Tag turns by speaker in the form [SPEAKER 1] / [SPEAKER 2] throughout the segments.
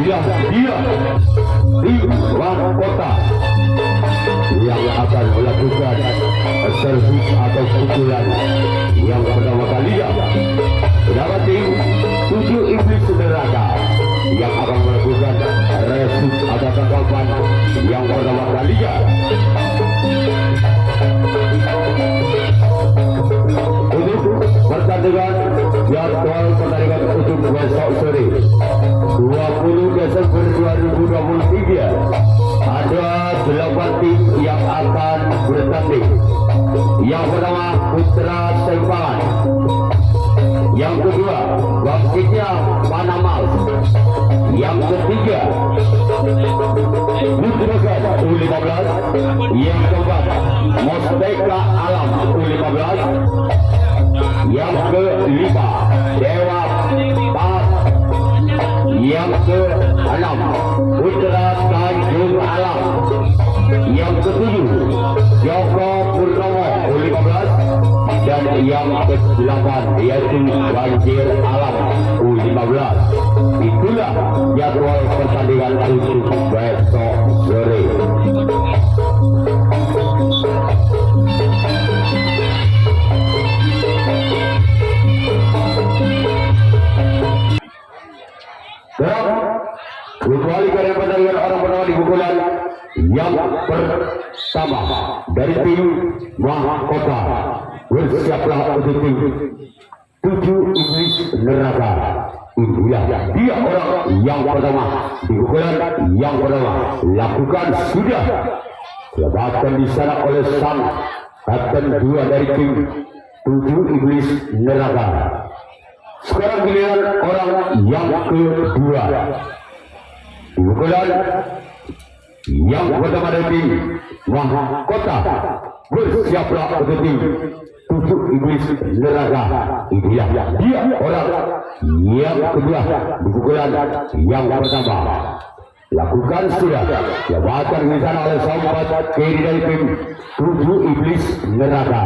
[SPEAKER 1] Inilah dia Iwan Kota yang akan melakukan servis atau pukulan yang pertama kalinya. Saudara tim 7 iblis neraka yang akan melakukan resip atau tanggapan yang pertama kalinya. Untuk pertandingan jadwal pertandingan untuk besok sore 20 Desember 2023 ada 8 tim yang akan bertanding. Yang pertama Putra Sempangan, yang kedua Bangkitnya Panamal, yang ketiga Budrakan U15, yang keempat Mosteka Alam U15, yang kelima Dewa Pas, yang keenam Putra Tanjung Alam, yang ketujuh Joko Purnomo U15, dan yang ke-8 yaitu Banjir Alam U15. Itulah jadwal pertandingan untuk besok sore. Kecuali karena pertandingan orang pertama di pukulan yang pertama dari tim Mahkota, bersiaplah untuk tim 7 iblis neraka. Inilah dia orang yang pertama di pukulan yang pertama. Lakukan sudah dapatkan di sana oleh sang kapten 2 dari tim 7 iblis neraka. Sekarang giliran orang yang kedua. Pukulan yang pertama dari tim Mahkota, bersiaplah untuk tim 7 iblis neraka. Inilah dia orang yang kedua di pukulan yang pertama. Lakukan sudah jabatan di sana oleh sahabat kiri dari tim 7 iblis neraka.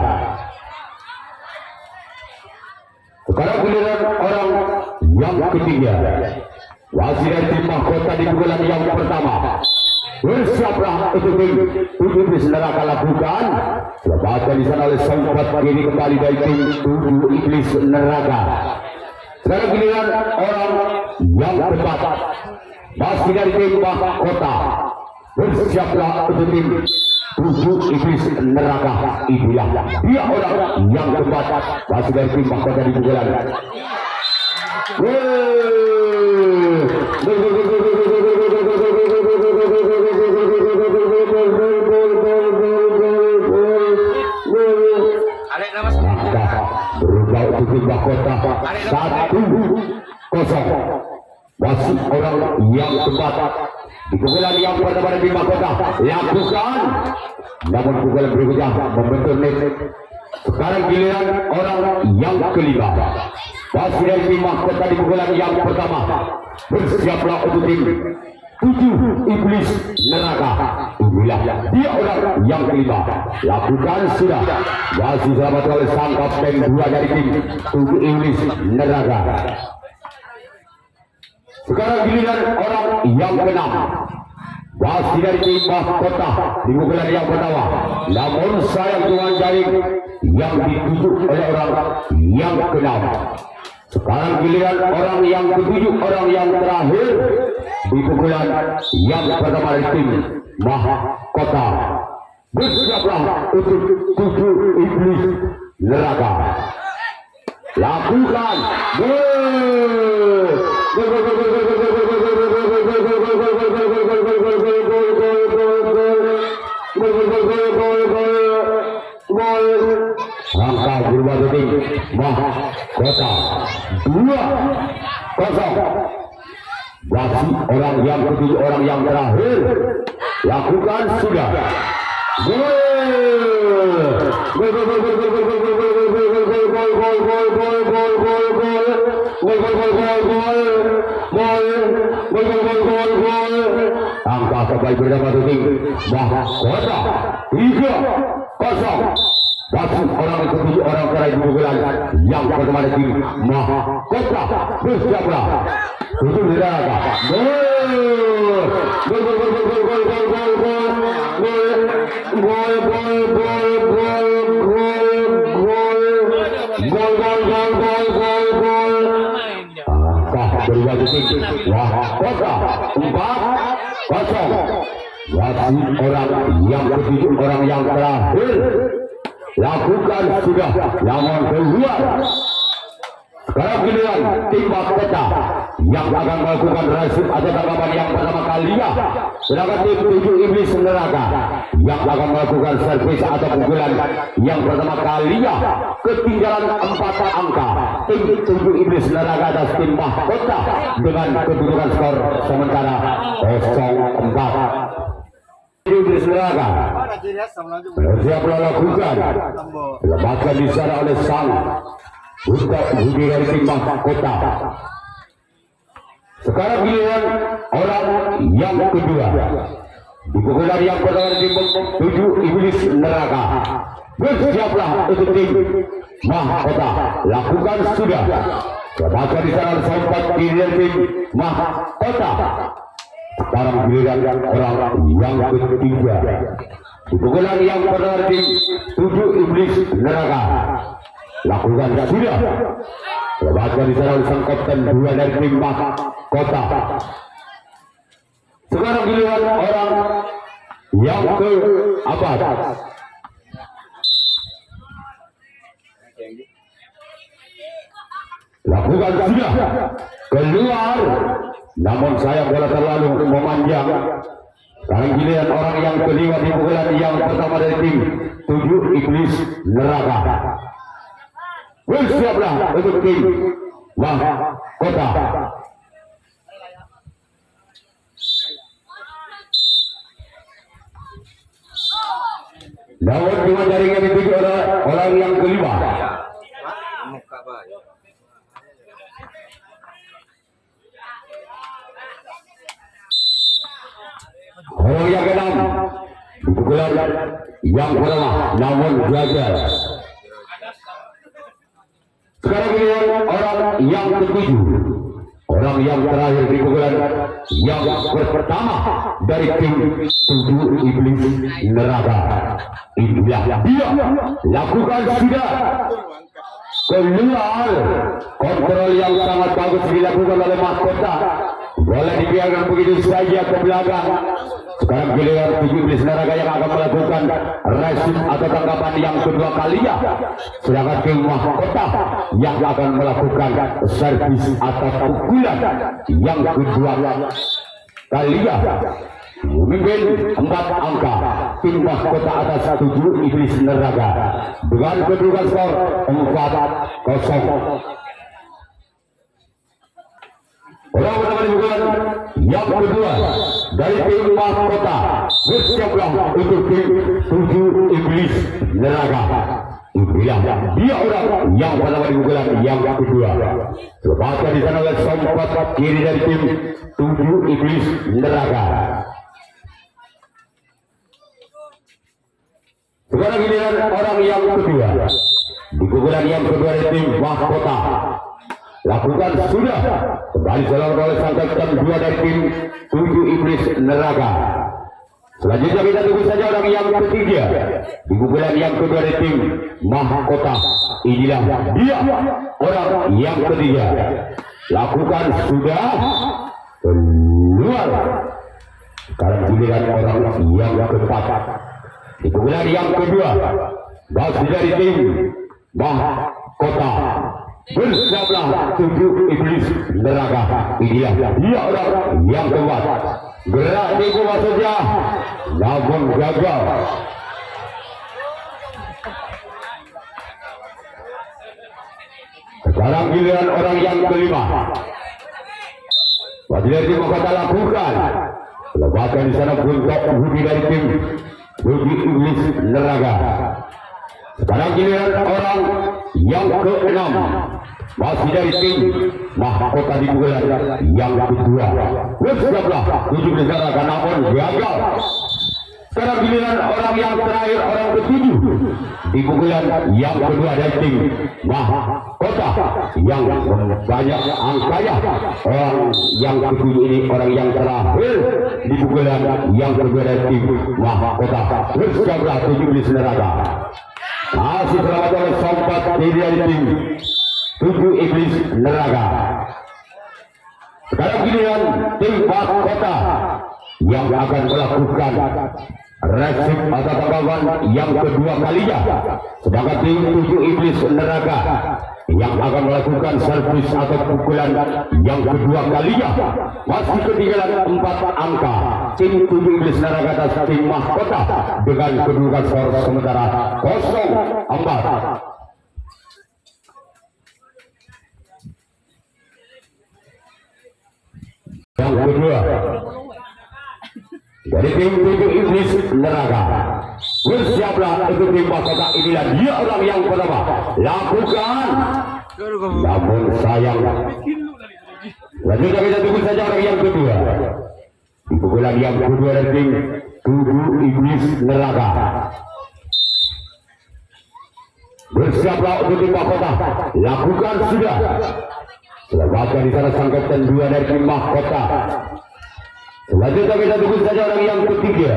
[SPEAKER 1] Sekarang giliran orang yang ketiga. Wasit dari tim Mahkota di pukulan yang pertama. Bersiaplah untuk tim 7 iblis neraka. Lakukan jabatan di sana oleh sahabat kiri kembali dari tim 7 iblis neraka. Sekarang giliran orang yang keempat. Masih dari tim Mahkota. Bersiaplah untuk tim 7 iblis neraka. Inilah dia orang yang keempat. Masih dari tim Mahkota di pukulan. Berubah untuk tim Mahkota 1-0. Masih orang yang keempat di pukulan yang pertama dari tim Mahkota. Lakukan, namun pukulan berikutnya membentur net. Sekarang giliran orang yang kelima. Masih dari tim Mahkota di pukulan yang pertama. Bersiaplah untuk tim 7 iblis neraka. Inilah dia orang yang kelima. Lakukan sudah. Masih selamat oleh sang kapten 2 dari tim 7 iblis neraka. Sekarang giliran orang yang keenam. Masih dari tim Mahkota di pukulan yang pertama. Namun sayang tuan jaring yang dituju oleh orang yang keenam. Sekarang giliran orang yang ketujuh, orang yang terakhir di pukulan yang pertama dari tim Mahkota. Bersiaplah untuk 7 iblis neraka. Lakukan. Angka berubah detik Mahkota 2-0. Masih orang yang ketujuh, orang yang terakhir. Lakukan sudah. Angka kembali berapa detik Mahkota 3-0. Masih orang ketujuh, orang terakhir di pukulan yang pertama dari tim Mahkota. Bersiaplah 7 neraka. Mahkota 4-0. Wasit orang yang ketujuh, orang yang terakhir lakukan sudah, namun keluar. Sekarang giliran tim Mahkota yang akan melakukan rasit atau tanggapan yang pertama kali ya. Sedangkan tim 7 Iblis Neraka yang akan melakukan servis atau pukulan yang pertama kali ya. Ketinggalan 4 angka. Tim 7 Iblis Neraka atas tim Mahkota dengan kedudukan skor sementara 0-4. Iblis Neraka siap melakukan lepaskan di sana oleh sang budak budi dari tim Mahkota. Sekarang giliran orang yang kedua. Di pukulan yang pertama tim 7 Iblis Neraka. Bersiaplah untuk tim Mahkota. Lakukan sudah. Lepaskan di sana sempat giliran tim Mahkota. Sekarang giliran orang yang ketiga. Di pukulan yang pertama tim 7 Iblis Neraka. Lakukan sudah. Lepaskan di sana sang kapten 2 dari tim Mahkota. Sekarang giliran orang yang keempat. Lakukan sudah. Keluar. Namun saya bola terlalu memanjang. Sekarang giliran orang yang kelima di pukulan yang pertama dari tim 7 Iblis Neraka. Bersiaplah untuk tim Mahkota. Namun cuma jaringan dituju oleh orang yang kelima. Orang yang keenam di pukulan yang pertama, namun gagal. Sekarang giliran orang yang ketujuh, orang yang terakhir di pukulan yang pertama dari tim 7 Iblis Neraka. Inilah dia, lakukan sudah. Keluar. Kontrol yang sangat bagus dilakukan oleh Mahkota. Bola dibiarkan begitu saja ke belakang. Sekarang giliran 7 Iblis Neraka yang akan melakukan rasit atau tanggapan yang kedua kalinya. Sedangkan tim Mahkota yang akan melakukan servis atau pukulan yang kedua kalinya. Memimpin 4 angka tim Mahkota atas 7 Iblis Neraka dengan kedudukan skor 4-0. Orang pertama dibukukan yang kedua dari tim Mahkota. Bersiaplah untuk tim 7 Iblis Neraka. Inilah dia orang yang pertama dibukukan yang kedua. Lepaskan di sana oleh sompat kiri dari tim 7 Iblis Neraka. Sekarang giliran orang yang kedua. Di pukulan yang kedua dari tim Mahkota. Lakukan sudah. Kembali selalu oleh sang kapten 2 dari tim 7 Iblis Neraka. Selanjutnya kita tunggu saja orang yang ketiga. Di pukulan yang kedua dari tim Mahkota. Inilah dia orang yang ketiga. Lakukan sudah. Keluar. Sekarang giliran orang yang keempat. Di pukulan yang kedua, masih dari tim Mahkota. Bersiaplah 7 Iblis Neraka. Inilah dia orang yang keempat. Gerak di bawah saja, namun gagal. Sekarang giliran orang yang kelima. Masih dari tim Mahkota lakukan. Lepaskan di sana bentuk budi dari tim 7 Iblis Neraka. Sekarang giliran orang yang ke-6. Masih dari tim Mahkota di pukulan yang kedua. Bersiaplah 7 Iblis Neraka, namun gagal. Sekarang giliran orang yang terakhir, orang ke-7 di pukulan yang kedua dari tim Mahkota yang banyak angkanya. Orang yang ke-7 ini orang yang terakhir di pukulan yang kedua dari tim Mahkota. Bersiaplah 7 Iblis Neraka. Masih selamat oleh sompat dari tim 7 Iblis Neraka. Sekarang giliran tim mahkota yang akan melakukan resip atau tanggapan yang kedua kalinya. Sedangkan tim 7 iblis neraka yang akan melakukan servis atau pukulan yang kedua kalinya. Masih ketinggalan 4 angka. Tim 7 iblis neraka atas tim mahkota dengan kedudukan skor sementara 0-4. Yang kedua dari tim 7 iblis neraka, bersiaplah untuk tim mahkota. Inilah dia orang yang pertama lakukan, namun sayang lanjutnya kita tunggu saja orang yang kedua. Di pukulan yang kedua dari tim 7 iblis neraka, bersiaplah untuk tim mahkota, lakukan sudah. Selamatkan di sana sang kapten 2 dari tim mahkota. Selanjutnya kita tunggu saja orang yang ketiga.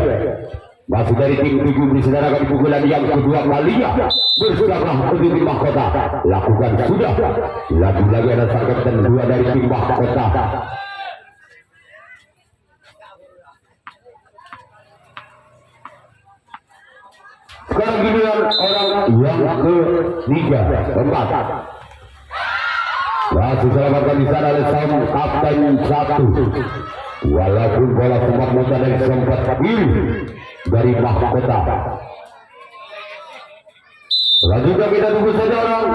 [SPEAKER 1] Masih dari tim 7 iblis neraka di pukulan yang kedua kalinya. Bersiaplah untuk tim mahkota, lakukan sudah. Lagi-lagi ada sang kapten 2 dari tim mahkota. Sekarang giliran orang yang ketiga, keempat. Masih selamatkan di sana oleh sang kapten 1. Walaupun bola sempat muncul dari sempat kiri dari mahkota. Selanjutnya kita tunggu saja orang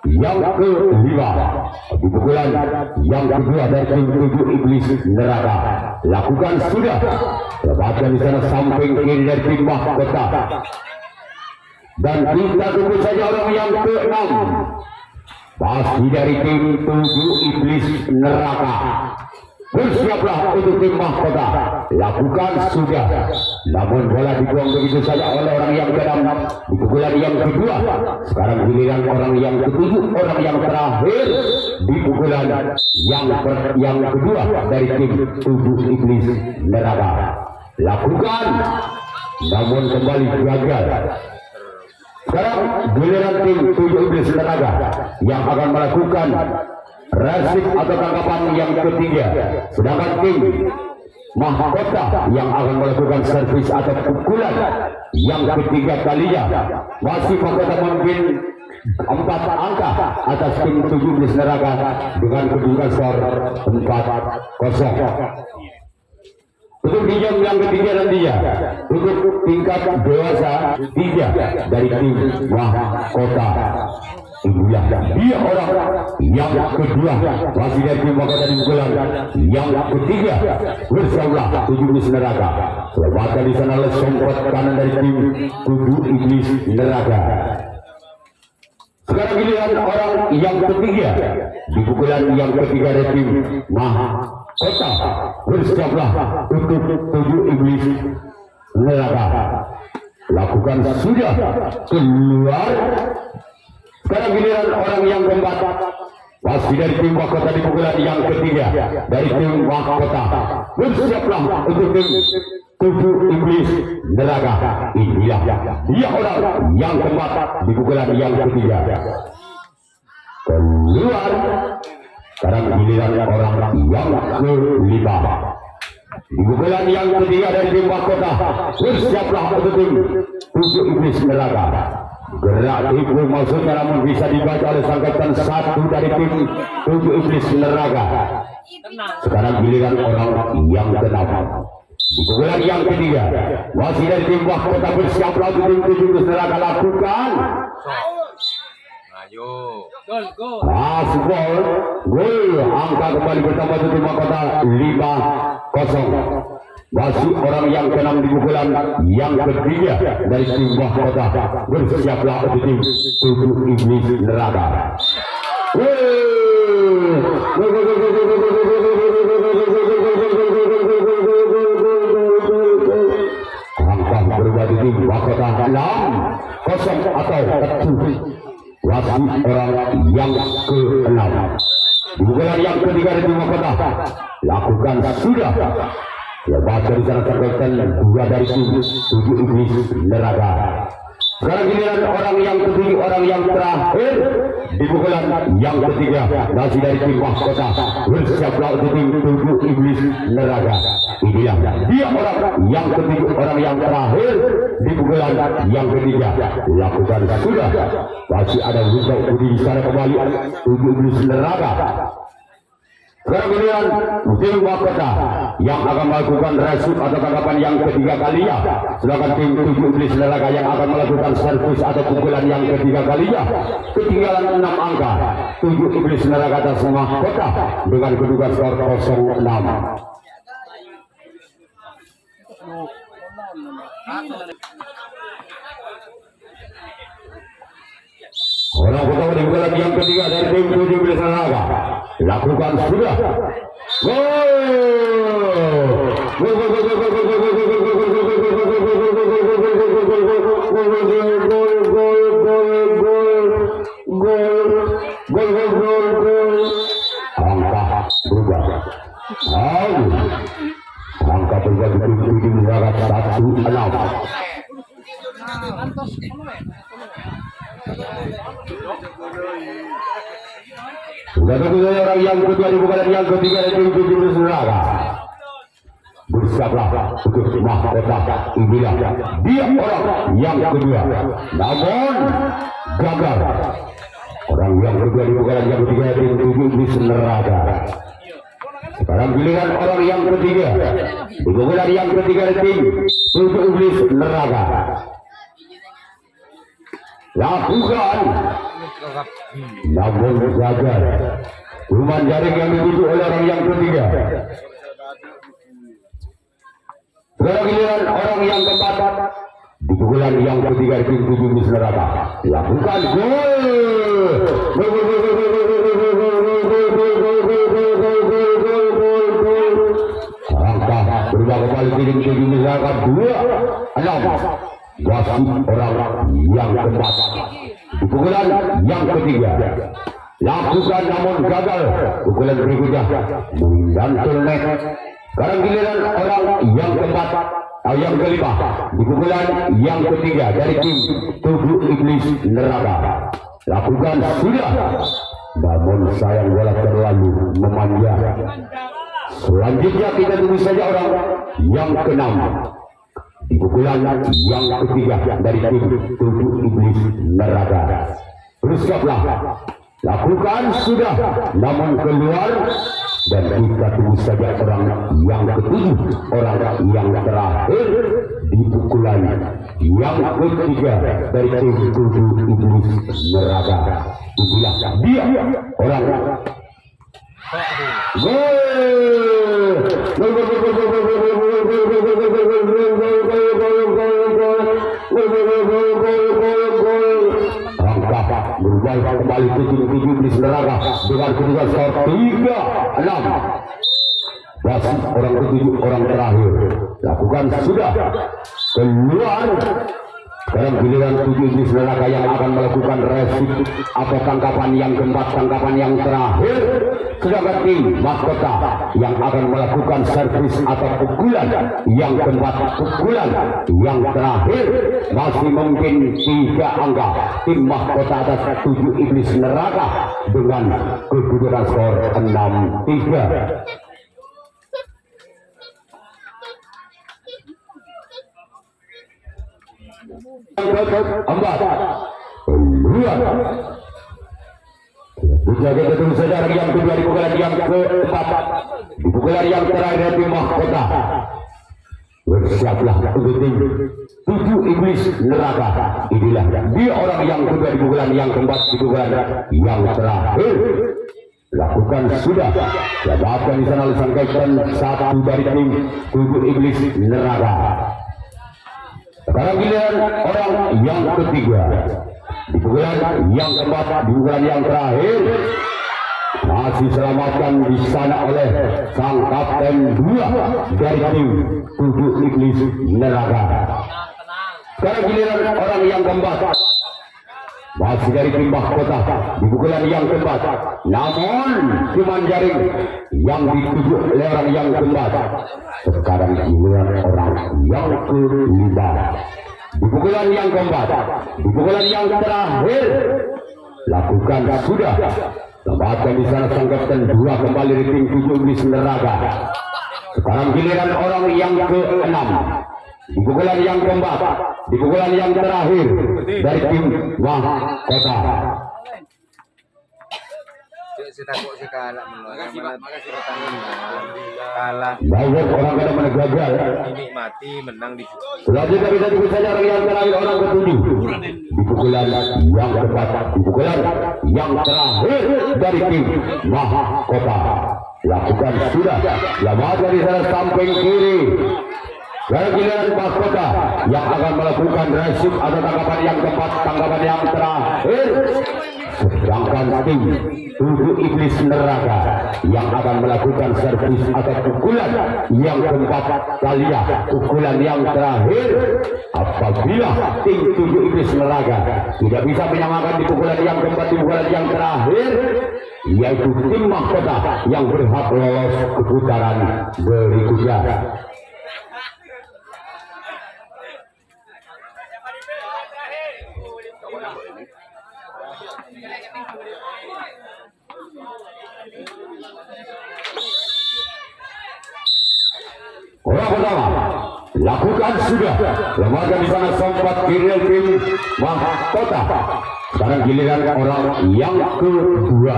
[SPEAKER 1] yang kelima. Di pukulan yang kedua dari tim 7 iblis neraka, lakukan sudah. Selamatkan di sana samping kiri dari tim mahkota. Dan kita tunggu saja orang yang ke-6. Pasti dari tim 7 iblis neraka. Bersiaplah untuk tim mahkota, lakukan sudah. Namun bola dibuang begitu saja oleh orang yang ke-6 di pukulan yang kedua. Sekarang giliran orang yang ke-7, orang yang terakhir di pukulan yang kedua dari tim 7 iblis neraka. Lakukan, namun kembali gagal. Sekarang giliran tim 7 iblis neraka yang akan melakukan resip atau tangkapan yang ketiga. Sedangkan tim mahkota yang akan melakukan servis atau pukulan yang ketiga kalinya. Masih mahkota memimpin 4 angka atas tim 7 iblis neraka dengan kedudukan skor 4-0. Untuk pinjam yang ketiga nantinya, untuk tingkat dewasa 3 dari tim mahkota. Inilah dia orang yang kedua, masih dari tim mahkota di pukulan yang ketiga. Bersamalah 7 iblis neraka. Selamatkan di sana oleh semprot kanan dari tim 7 iblis neraka. Sekarang giliran orang yang ketiga di pukulan yang ketiga dari tim mahkota. Bersiaplah untuk 7 iblis neraka. Lakukan sudah, keluar. Sekarang giliran orang yang keempat. Masih dari tim mahkota di pukulan yang ketiga dari tim mahkota. Bersiaplah untuk tim 7 iblis neraka. Inilah dia orang yang keempat di pukulan yang ketiga. Keluar. Sekarang giliran orang yang kelima. Di pukulan yang ketiga dari tim mahkota. Bersiaplah untuk tim 7 iblis neraka. Gerak itu maksudnya namun bisa dibaca oleh sang kapten 1 dari tim 7 iblis neraka. Sekarang giliran orang yang ke-6. Di pukulan yang ketiga masih dari tim mahkota. Bersiaplah untuk tim 7 iblis neraka. Lakukan.
[SPEAKER 2] Ayo.
[SPEAKER 1] Gol. Angka kembali bertambah tim mahkota 5-0. Masih orang yang ke-6 di pukulan yang ketiga dari tim mahkota. Bersiaplah untuk tim 7 iblis neraka. Angka berubah di tim mahkota 6-0 atau 7. Masih orang yang ke-6 di pukulan yang ketiga dari tim mahkota. Lakukan sudah. Ya, baca di sana terkaitan 2 dari tim 7 iblis neraka. Sekarang giliran orang yang ketujuh, orang yang terakhir di pukulan yang ketiga masih dari tim mahkota. Bersiaplah untuk tim tujuh iblis neraka. Inilah dia orang yang ketujuh, orang yang terakhir di pukulan yang ketiga. Lakukan sudah. Masih ada Bunda Budi di sana kembali tujuh iblis neraka. Sekarang giliran tim mahkota yang akan melakukan resip atau tangkapan yang ketiga kalinya. Sedangkan tim tujuh iblis neraka yang akan melakukan servis atau pukulan yang ketiga kalinya. Ketinggalan 6 angka. Tujuh iblis neraka atas mahkota dengan kedudukan skor 0-6. Orang pertama di pukulan yang ketiga dari tim tujuh iblis neraka. Lakukan sudah. Angka berubah. Angka berubah di tim tujuh iblis neraka 1-6. Sudah tentunya orang yang kedua di pukulan yang ketiga dari tim tujuh iblis neraka. Bersiaplah untuk mahkota. Inilah dia orang yang kedua, namun gagal. Orang yang kedua di pukulan yang ketiga dari tim tujuh iblis neraka. Sekarang giliran orang yang ketiga di pukulan yang ketiga dari tim tujuh iblis neraka. Lakukan, namun gagal. Cuma jaring yang dituju oleh orang yang ketiga. Sekarang giliran orang yang keempat di pukulan yang ketiga di tim tujuh iblis neraka. Lakukan angka berubah kembali tim tujuh iblis neraka 2-6. Wasit orang yang keempat di pukulan yang ketiga. Lakukan namun gagal. Pukulan berikutnya menyantul net. Sekarang giliran orang yang keempat atau yang kelima di pukulan yang ketiga dari tim tujuh iblis neraka. Lakukan sudah, namun sayang bola terlalu memanja. Selanjutnya kita tunggu saja orang yang keenam di pukulan yang ketiga dari tim tujuh iblis neraka. Bersiaplah, lakukan sudah, namun keluar. Dan kita tunggu saja orang yang ketujuh, orang yang terakhir di pukulan yang ketiga dari tim tujuh iblis neraka. Inilah dia orang berubah kembali ke tim tujuh iblis neraka dengan kedudukan skor 3-6. Wasit orang ketujuh, orang terakhir. Lakukan sudah, keluar. Sekarang giliran tujuh iblis neraka yang akan melakukan resip atau tangkapan yang keempat, tangkapan yang terakhir. Sedangkan tim mahkota yang akan melakukan servis atau pukulan yang keempat, pukulan yang terakhir. Masih mungkin 3 angka. Tim mahkota atas tujuh iblis neraka dengan kedudukan skor 6-3. Empat keluar. Kita tunggu saja yang kedua di pukulan yang keempat, di pukulan yang terakhir di mahkota. Bersiaplah untuk tim tujuh iblis neraka. Inilah dia orang yang kedua di pukulan yang keempat, di pukulan yang terakhir. Lakukan sudah. Dapatkan di sana disangkaikan satu dari tim tujuh iblis neraka. Sekarang giliran orang yang ketiga di pukulan yang keempat, di pukulan yang terakhir. Masih selamatkan di sana oleh sang kapten 2 dari tim tujuh iblis neraka. Sekarang giliran orang yang keempat, masih dari tim mahkota di pukulan yang keempat, namun cuman jaring yang dituju oleh orang yang keempat. Sekarang giliran orang yang kelima di pukulan yang keempat, di pukulan yang terakhir, lakukan sudah. Tempatkan di sana sang kapten dua kembali di tim 7 Iblis Neraka. Sekarang giliran orang yang ke-6, di pukulan yang keempat, di pukulan yang terakhir dari tim Mahkota.
[SPEAKER 2] Kalah.
[SPEAKER 1] Banyak orang kadang mana gagal.
[SPEAKER 2] Dinikmati menang di situ.
[SPEAKER 1] Selanjutnya kita tunggu saja orang yang terakhir, orang ke-7. Di pukulan yang keempat, di pukulan yang terakhir dari tim Mahkota. Lakukan sudah. Selamat dari sana samping kiri. Dan giliran Mahkota yang akan melakukan resip atau tangkapan yang keempat, tangkapan yang terakhir. Sedangkan tim 7 Iblis Neraka yang akan melakukan servis atau pukulan yang keempat kalian, pukulan yang terakhir. Apabila tim 7 Iblis Neraka tidak bisa menyamakan di pukulan yang keempat, di pukulan yang terakhir, yaitu tim Mahkota yang berhak lolos ke putaran berikutnya. Orang pertama, lakukan sudah. Lembaga di sana sempat kiri tim Mahkota. Sekarang giliran orang yang kedua.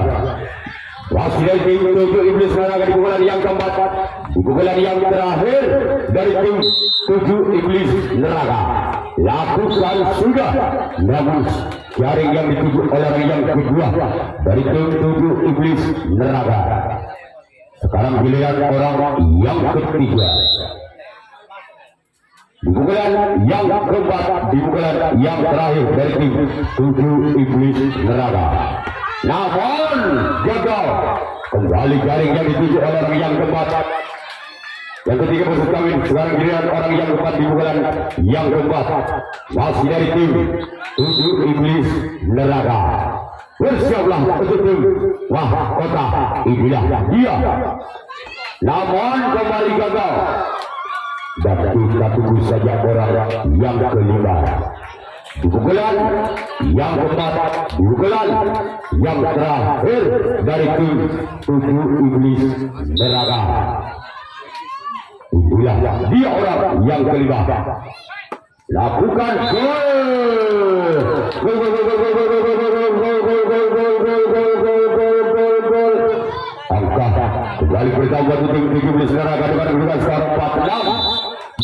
[SPEAKER 1] Wasit tim 7 Iblis Neraka di pukulan yang keempat, di pukulan yang terakhir dari tim 7 Iblis Neraka. Lakukan sudah. Namun jaring yang dituju oleh orang yang kedua dari tim 7 Iblis Neraka. Sekarang giliran orang yang ketiga. Di pukulan yang keempat, di pukulan yang terakhir dari tim 7 Iblis Neraka. Namun gagal. Kembali jaring yang dituju oleh orang yang keempat. Yang ketiga maksud kami. Sekarang giliran orang yang keempat di pukulan yang keempat. Masih dari tim 7 Iblis Neraka. Bersiaplah untuk tim Mahkota. Inilah dia. Namun kembali gagal. Dan kita tunggu saja orang yang kelima. Di pukulan yang keempat, di pukulan yang terakhir dari tim 7 Iblis Neraka. Inilah dia orang yang kelima. Lakukan gol. Angka kembali bertambah tim 7 Iblis Neraka dengan kedudukan sekarang 4-6.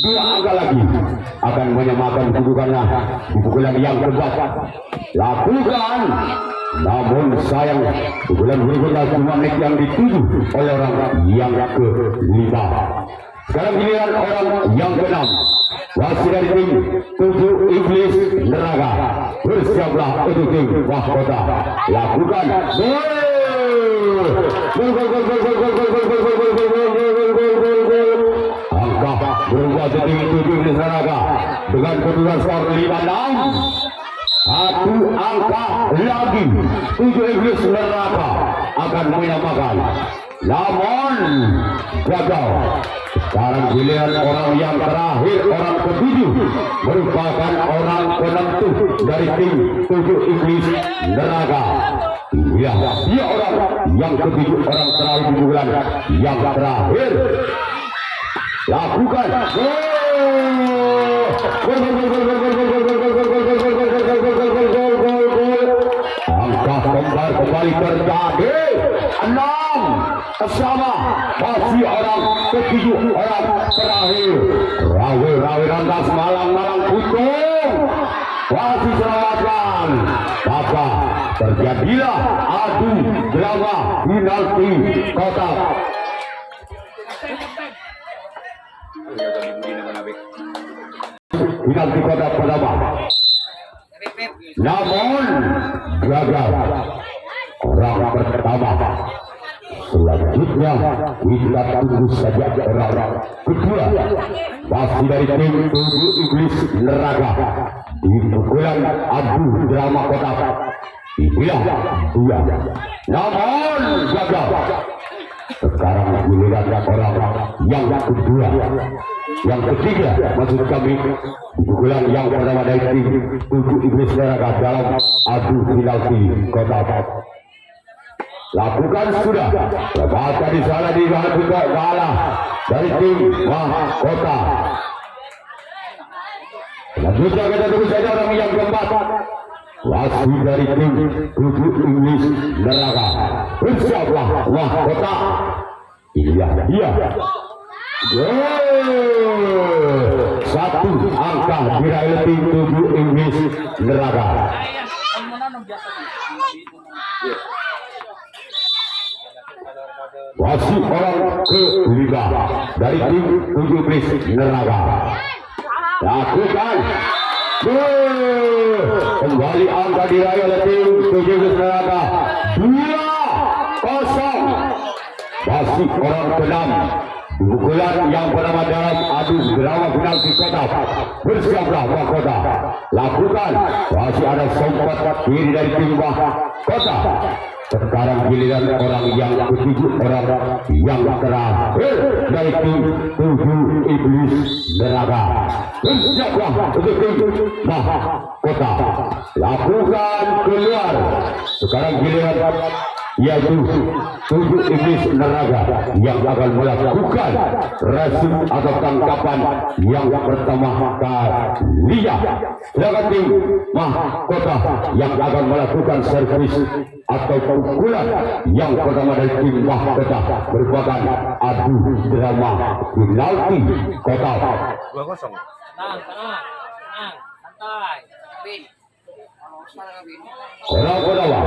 [SPEAKER 1] Dua angka lagi akan menyamakan kedudukannya di pukulan yang keempat. Lakukan. Namun sayang pukulan berikutnya cuma menit yang dituju oleh orang yang kelima. Sekarang giliran orang yang keenam. Wasit dari tim 7 Iblis Neraka. Bersiaplah untuk tim Mahkota. Lakukan. Angka berubah jadi tim 7 Iblis Neraka dengan kedudukan skor 5-6. Satu angka lagi 7 Iblis Neraka akan menyamakan. Namun gagal. Sekarang giliran orang yang terakhir, orang ketujuh, merupakan orang penentu dari tim 7 Iblis Neraka. Inilah dia orang yang ketujuh, orang terakhir di bulan yang terakhir. Lakukan. Angka kembar kembali terjadi. 6 sama. Masih orang ketujuh, orang terakhir. Rawi Rantas Malang Putung. Masih selamatkan. Maka terjadilah adu drama penalti kotak. Penalti kotak pertama. Namun gagal. Orang pertama. Selanjutnya kita tunggu saja orang kedua. Masih dari tim 7 Iblis Neraka di pukulan adu drama kotak. Inilah dia. Namun gagal. Sekarang giliran orang yang kedua, yang ketiga maksud kami, pukulan yang pertama dari tim 7 Iblis Neraka dalam adu penalti kota. Lakukan sudah, lepas di sana di juga kalah dari tim Mahkota. Selanjutnya kita tunggu saja orang yang keempat, wasit dari tim 7 Iblis Neraka. Bersiaplah Mahkota. Iya. Satu angka diraih tim 7 Iblis Neraka. Wasit orang kelima dari tim 7 Iblis Neraka. Lakukan. Kembali angka diraih oleh tim 7 Iblis Neraka 2-0. Wasit orang keenam, pukulan yang pertama dalam adu gerawan penalti kotak. Bersiaplah Mahkota. Lakukan. Masih ada sempat kiri dari tim Mahkota. Sekarang giliran orang yang ketujuh, orang yang terakhir dari tim 7 Iblis Neraka. Bersiaplah untuk tim Mahkota. Lakukan keluar. Sekarang giliran yaitu 7 Iblis Neraka yang akan melakukan resim atau tangkapan yang pertama kalinya. Sedangkan tim Mahkota yang akan melakukan servis atau pukulan yang pertama dari tim Mahkota merupakan adu drama penalti kotak.
[SPEAKER 2] 2-0.
[SPEAKER 3] Santai.
[SPEAKER 1] Orang pertama,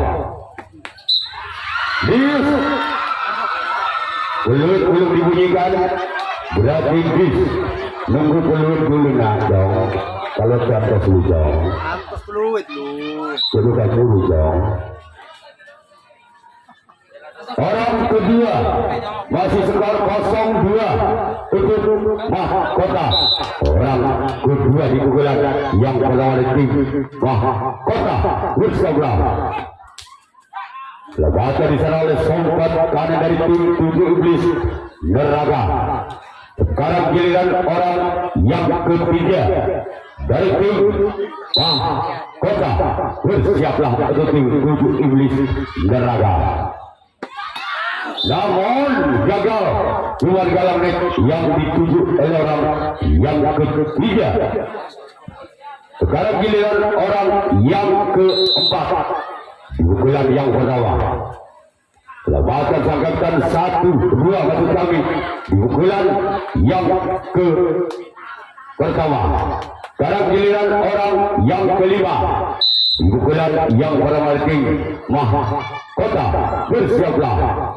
[SPEAKER 1] peluit belum dibunyikan, berarti bis nunggu peluit dulu dong. Kalau siapa dulu dong,
[SPEAKER 2] Antos fluid lu.
[SPEAKER 1] peluit dulu dong. Orang kedua masih skor 0-2 untuk Mahkota. Orang kedua di pukulan yang pertama dari tim Mahkota. Bersabda. Lebasan di sana oleh sompat kanan dari tim 7 Iblis Neraka. Sekarang giliran orang yang ketiga dari tim Mahkota. Bersiaplah untuk tim 7 Iblis Neraka. Namun gagal keluar galang net yang dituju oleh orang yang ketiga. Sekarang giliran orang yang keempat, pukulan yang pertama. Lebasan sangkatan 1-2 maksud kami, pukulan yang ke pertama. Sekarang giliran orang yang kelima, pukulan yang pertama tim Mahkota. Bersiaplah.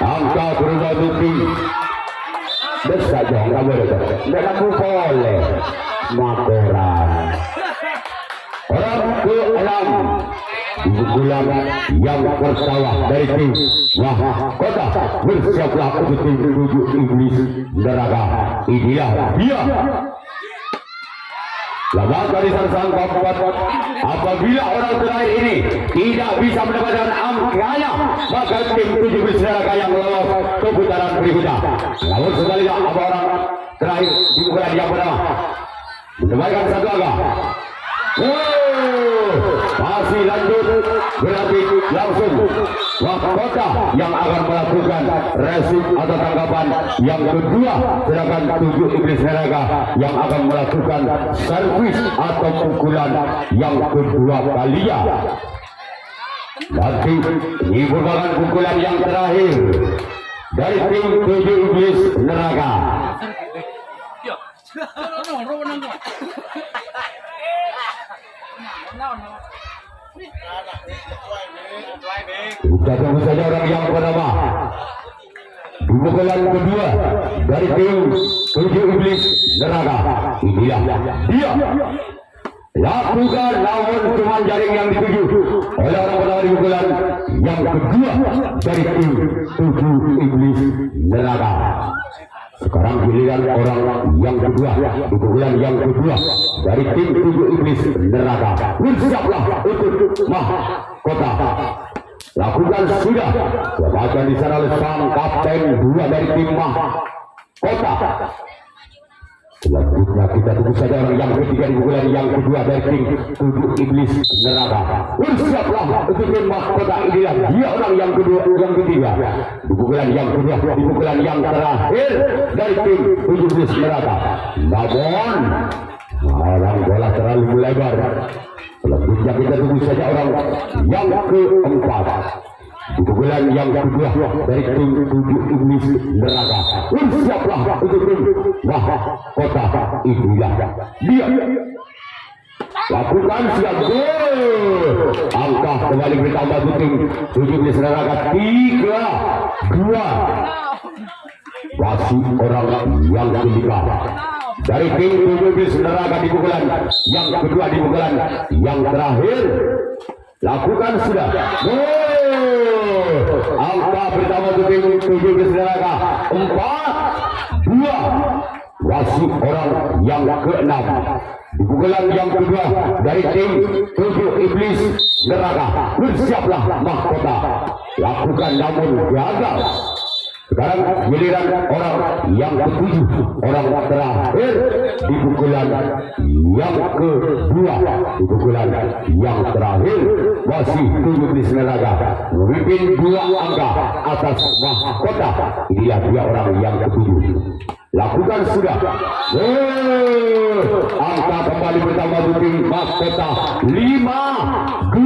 [SPEAKER 1] Angka berubah tuti. Besar dong, nggak boleh dong. Nggak boleh. Makoran. Orang ke-6, pukulan yang pertama dari tim Mahkota. Bersiaplah untuk tim 7 Iblis Neraka. Inilah dia. Lawan dari sang keempat, apabila orang terakhir ini tidak bisa mendapatkan angkanya, maka tim 7 Iblis Neraka yang lolos ke putaran berikutnya. Namun sebaliknya, apa orang terakhir di pukulan yang pertama mendapatkan satu angka. Masih lanjut, berarti langsung Mahkota yang akan melakukan resim atau tangkapan yang kedua, sedangkan 7 Iblis Neraka yang akan melakukan servis atau pukulan yang kedua kalinya. Nanti ini merupakan pukulan yang terakhir dari tim 7 Iblis Neraka. Kita tunggu saja orang yang pertama. Di pukulan kedua dari tim 7 Iblis Neraka. Inilah dia. Lakukan, namun cuma jaring yang dituju oleh orang pertama di pukulan yang kedua dari tim 7 Iblis Neraka. Sekarang giliran orang yang kedua di pukulan yang kedua dari tim 7 Iblis Neraka. Bersiaplah untuk Mahkota. lakukan sudah. Baca di sana oleh sang kapten dua dari tim Mahkota. Selanjutnya kita tunggu saja orang yang ketiga di pukulan yang kedua dari tim Tujuh Iblis Neraka. Bersiaplah untuk tim Mahkota, inilah dia orang yang kedua, yang ketiga di pukulan yang kedua, di pukulan yang terakhir dari tim Tujuh Iblis Neraka. Namun arang bola terlalu melebar. Selanjutnya kita tunggu saja orang yang keempat di pukulan yang kedua dari tim Tujuh Iblis Neraka. Bersiaplah untuk tim Mahkota, inilah dia. Lakukan siap gol. Angka kembali bertambah untuk tim Tujuh Iblis Neraka 3-2. Masih orang yang ketiga dari tim Tujuh Iblis Neraka di pukulan yang kedua, di pukulan yang terakhir. Lakukan sudah gol. Angka pertama untuk tim Tujuh Iblis Neraka 4-2. Masih orang yang keenam di pukulan yang kedua dari tim Tujuh Iblis Neraka. Bersiaplah Mahkota. Lakukan namun gagal. Sekarang giliran orang yang ketujuh, orang terakhir di pukulan yang kedua, di pukulan yang terakhir. Masih Tujuh Iblis Neraka memimpin 2 angka atas Mahkota. Inilah dia orang yang ketujuh. Lakukan sudah. Angka kembali bertambah untuk tim Mahkota 5-2.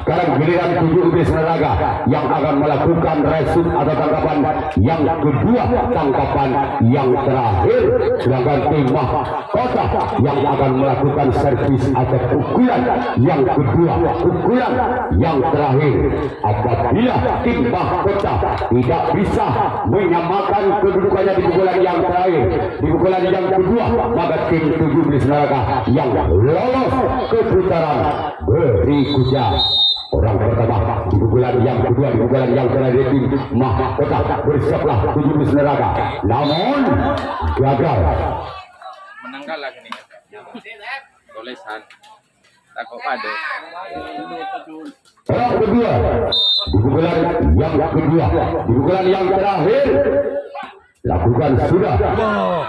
[SPEAKER 1] Sekarang giliran Tujuh Iblis Neraka yang akan melakukan resut atau tangkapan yang kedua, tangkapan yang terakhir. Sedangkan tim Mahkota yang akan melakukan servis atau pukulan yang kedua, pukulan yang terakhir. Apabila tim Mahkota tidak bisa menyamakan kedudukannya di pukulan yang terakhir, di pukulan yang kedua, maka tim Tujuh Iblis Neraka yang lolos ke putaran berikutnya. Orang pertama di pukulan yang kedua, di pukulan yang terakhir tim Mahkota. Bersiaplah Tujuh Iblis Neraka, namun gagal.
[SPEAKER 2] Menanggal lagi nih. Tulisan. Takut pada.
[SPEAKER 1] Orang kedua di pukulan yang kedua, di pukulan yang terakhir. Lakukan sudah.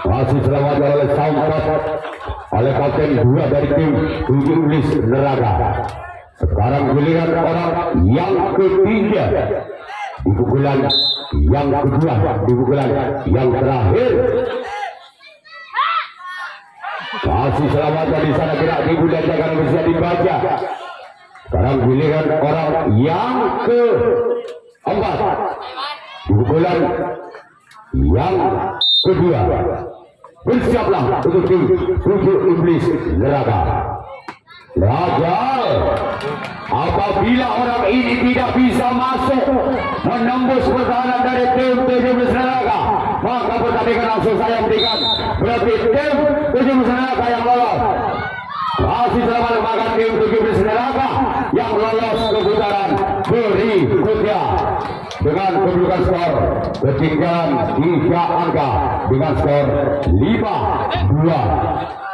[SPEAKER 1] Masih selamat oleh Sampot, oleh kapten dua dari tim Tujuh Iblis Neraka. Sekarang giliran orang yang ketiga di pukulan yang kedua, di pukulan yang terakhir. Masih selamat di sana, gerak ibu dan jangan bisa dibaca. Sekarang giliran orang yang keempat di pukulan yang kedua. Bersiaplah untuk tim Tujuh Iblis Neraka. Gagal. Apabila orang ini tidak bisa masuk menembus pertahanan dari tim Tujuh Iblis Neraka, maka pertandingan langsung saya berikan berarti tim Tujuh Iblis Neraka yang lolos. Masih selamat maka tim Tujuh Iblis Neraka yang lolos ke putaran berikutnya dengan kedudukan skor ketinggalan 3 angka dengan skor 5-2.